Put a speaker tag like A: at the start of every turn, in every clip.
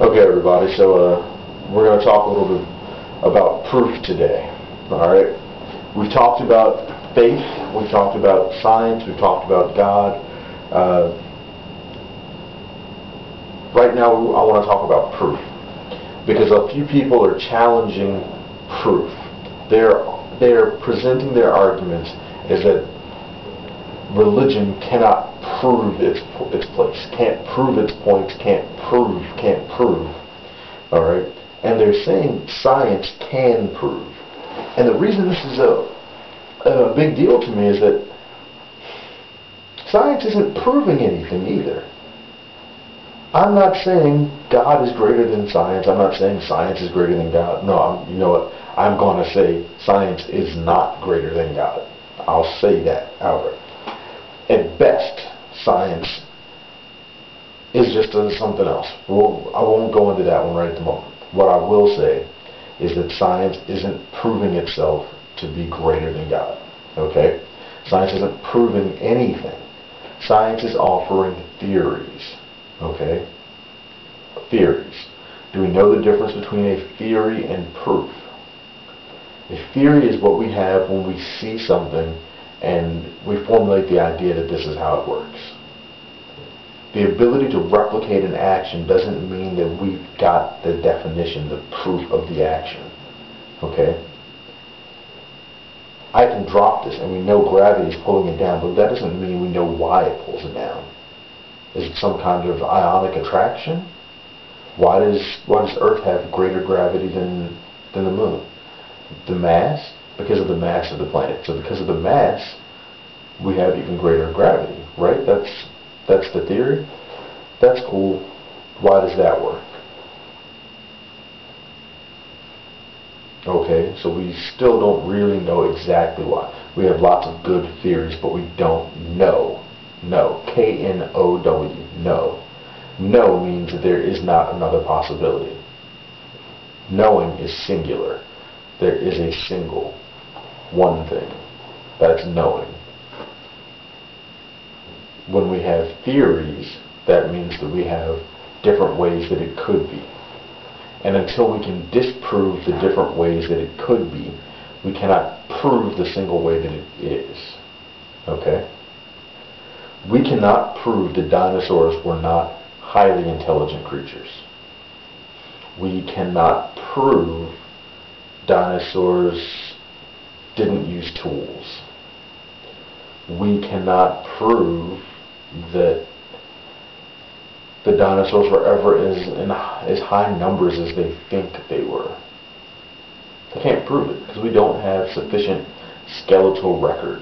A: Okay, everybody, so we're going to talk a little bit about proof today. Alright? We've talked about faith, we've talked about science, we've talked about God. Right now, I want to talk about proof. Because a few people are challenging proof. They're presenting their arguments as that religion cannot prove its place, can't prove its points, can't prove. Alright? And they're saying science can prove. And the reason this is a big deal to me is that science isn't proving anything either. I'm not saying God is greater than science. I'm not saying science is greater than God. No, you know what? I'm going to say science is not greater than God. I'll say that outright. At best, science is just something else. I won't go into that one right at the moment. What I will say is that science isn't proving itself to be greater than God. Okay? Science isn't proving anything. Science is offering theories. Okay? Theories. Do we know the difference between a theory and proof? A theory is what we have when we see something and we formulate the idea that this is how it works. The ability to replicate an action doesn't mean that we've got the definition, the proof of the action. Okay? I can drop this and we know gravity is pulling it down, but that doesn't mean we know why it pulls it down. Is it some kind of ionic attraction? Why does Earth have greater gravity than the Moon? The mass? Because of the mass of the planet. So because of the mass, we have even greater gravity, right? That's the theory. That's cool. Why does that work? Okay, so we still don't really know exactly why. We have lots of good theories, but we don't know. No. K-N-O-W. No. No means that there is not another possibility. Knowing is singular. There is a single one thing. That's knowing. When we have theories, that means that we have different ways that it could be. And until we can disprove the different ways that it could be, we cannot prove the single way that it is. Okay? We cannot prove that dinosaurs were not highly intelligent creatures. We cannot prove dinosaurs didn't use tools. We cannot prove that the dinosaurs were ever in as high numbers as they think they were. I can't prove it because we don't have sufficient skeletal record.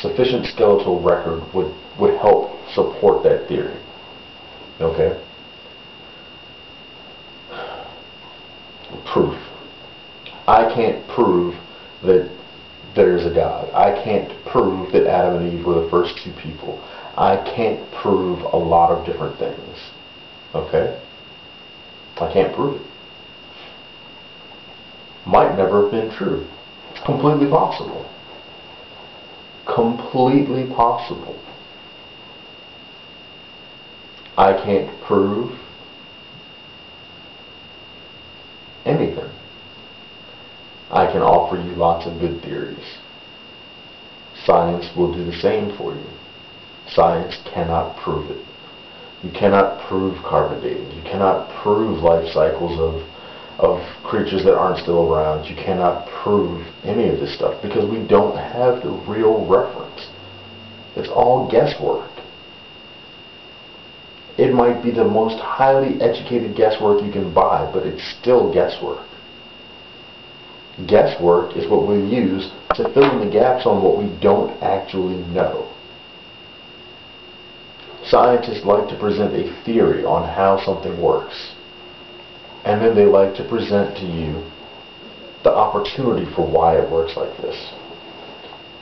A: Sufficient skeletal record would help support that theory. Okay? Proof. I can't prove that there's a God. I can't prove that Adam and Eve were the first two people. I can't prove a lot of different things. Okay? I can't prove it. Might never have been true. It's completely possible. Completely possible. I can't prove anything. I can offer you lots of good theories. Science will do the same for you. Science cannot prove it. You cannot prove carbon dating. You cannot prove life cycles of creatures that aren't still around. You cannot prove any of this stuff because we don't have the real reference. It's all guesswork. It might be the most highly educated guesswork you can buy, but it's still guesswork. Guesswork is what we use to fill in the gaps on what we don't actually know. Scientists like to present a theory on how something works. And then they like to present to you the opportunity for why it works like this.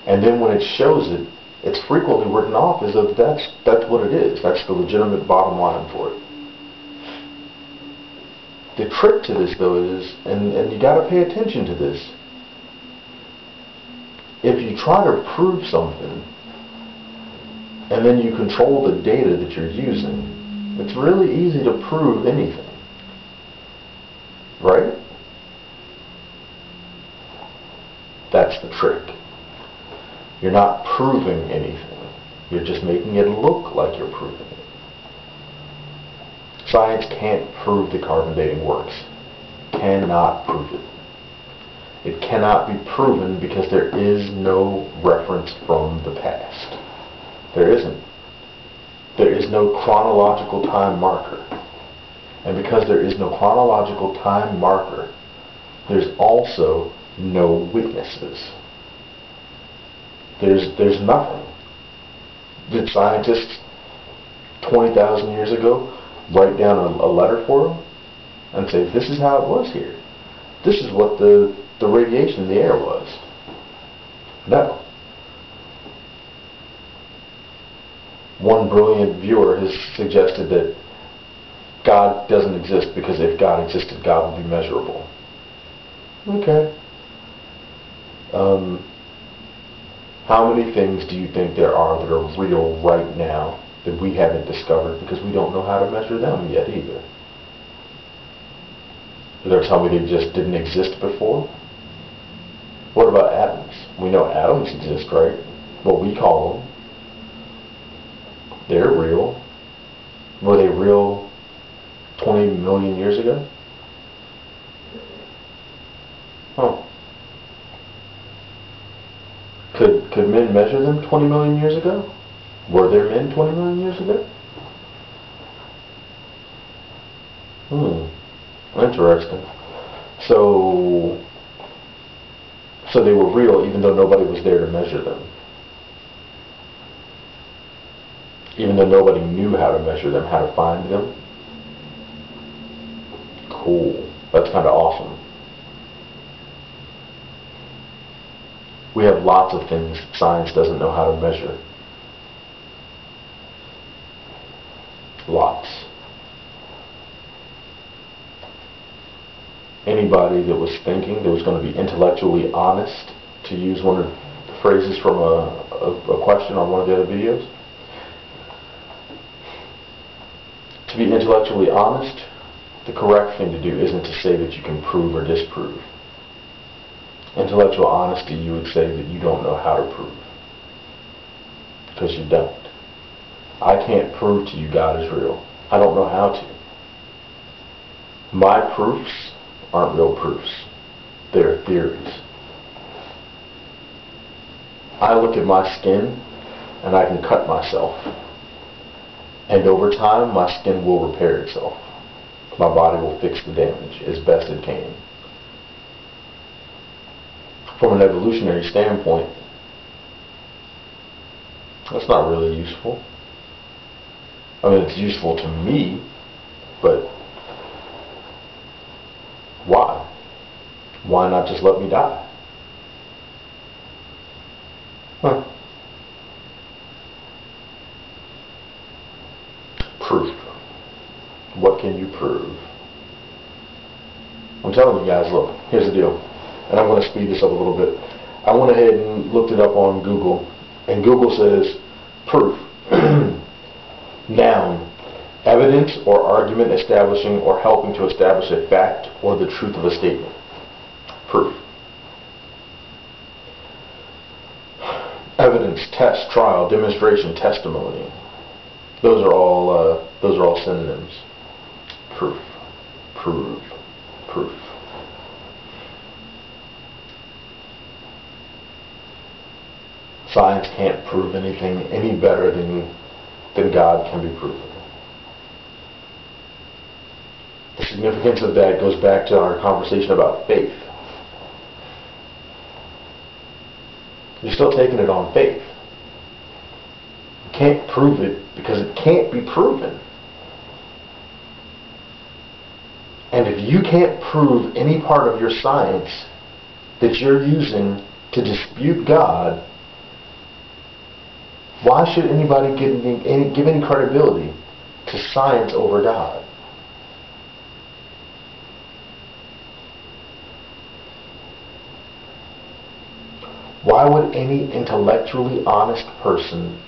A: And then when it shows it, it's frequently written off as if that's what it is. That's the legitimate bottom line for it. The trick to this, though, is, and you got to pay attention to this, if you try to prove something, and then you control the data that you're using, it's really easy to prove anything. right? That's the trick. You're not proving anything. You're just making it look like you're proving it. Science can't prove that carbon dating works. Cannot prove it. It cannot be proven because there is no reference from the past. There isn't. There is no chronological time marker. And because there is no chronological time marker, there's also no witnesses. There's nothing. Did scientists 20,000 years ago write down a letter for them and say, this is how it was here? This is what the radiation in the air was? No. One brilliant viewer has suggested that God doesn't exist because if God existed, God would be measurable. Okay. How many things do you think there are that are real right now that we haven't discovered because we don't know how to measure them yet either? You're tell me they just didn't exist before? What about atoms? We know atoms exist, right? What we call them. They're real. Were they real 20 million years ago? Huh. Could men measure them 20 million years ago? Were there men 20 million years ago? Interesting. So they were real even though nobody was there to measure them. Even though nobody knew how to measure them, how to find them. Cool. That's kind of awesome. We have lots of things science doesn't know how to measure. Lots. Anybody that was thinking that was going to be intellectually honest, to use one of the phrases from a question on one of the other videos, to be intellectually honest, the correct thing to do isn't to say that you can prove or disprove. Intellectual honesty, you would say that you don't know how to prove. Because you don't. I can't prove to you God is real. I don't know how to. My proofs aren't real proofs. They're theories. I look at my skin and I can cut myself. And over time, my skin will repair itself. My body will fix the damage as best it can. From an evolutionary standpoint, that's not really useful. I mean, it's useful to me, but why? Why not just let me die? Huh. Proof. What can you prove? I'm telling you guys, look, here's the deal. And I'm going to speed this up a little bit. I went ahead and looked it up on Google, and Google says, proof. Noun. Evidence or argument establishing or helping to establish a fact or the truth of a statement. Proof. Evidence, test, trial, demonstration, testimony. Those are all synonyms. Proof. Prove. Proof. Science can't prove anything any better than God can be proven. The significance of that goes back to our conversation about faith. You're still taking it on faith. You can't prove it because it can't be proven. And if you can't prove any part of your science that you're using to dispute God, why should anybody give any credibility to science over God? Why would any intellectually honest person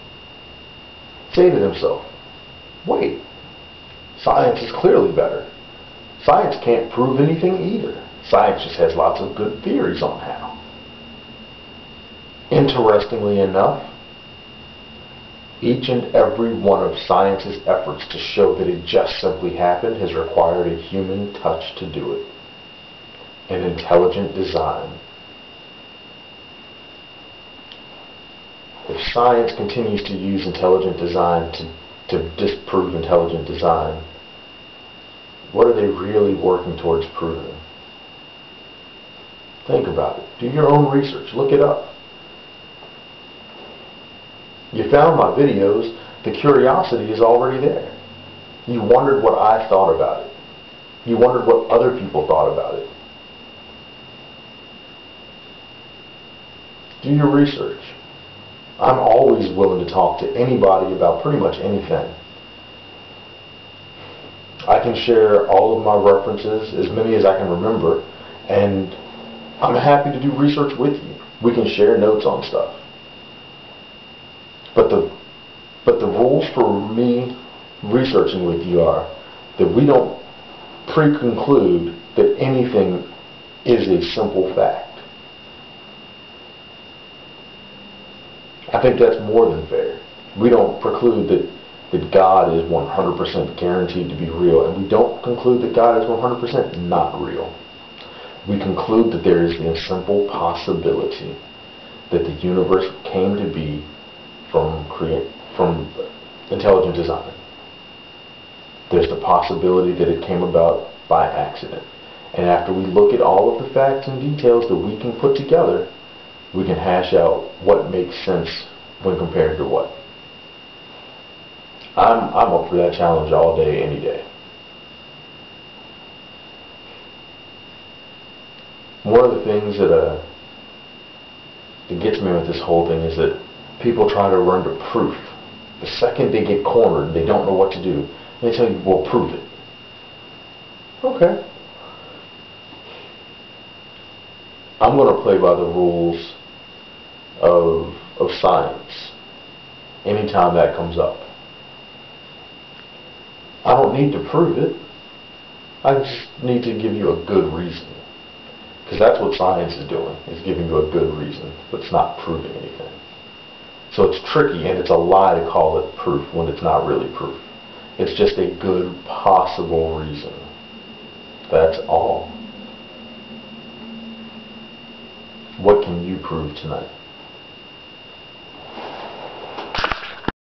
A: say to himself, wait, science is clearly better. Science can't prove anything either. Science just has lots of good theories on how. Interestingly enough, each and every one of science's efforts to show that it just simply happened has required a human touch to do it. An intelligent design. If science continues to use intelligent design to disprove intelligent design, what are they really working towards proving? Think about it. Do your own research. Look it up. You found my videos. The curiosity is already there. You wondered what I thought about it. You wondered what other people thought about it. Do your research. I'm always willing to talk to anybody about pretty much anything. I can share all of my references, as many as I can remember, and I'm happy to do research with you. We can share notes on stuff. But the rules for me researching with you are that we don't pre-conclude that anything is a simple fact. I think that's more than fair. We don't preclude that God is 100% guaranteed to be real, and we don't conclude that God is 100% not real. We conclude that there is the simple possibility that the universe came to be from intelligent design. There's the possibility that it came about by accident. And after we look at all of the facts and details that we can put together, we can hash out what makes sense when compared to what. I'm up for that challenge all day, any day. One of the things that gets me with this whole thing is that people try to run to proof. The second they get cornered, they don't know what to do. They tell you, well, prove it. Okay. I'm going to play by the rules of science anytime that comes up. I don't need to prove it. I just need to give you a good reason. Because that's what science is doing, is giving you a good reason, but it's not proving anything. So it's tricky, and it's a lie to call it proof when it's not really proof. It's just a good possible reason. That's all. What can you prove tonight?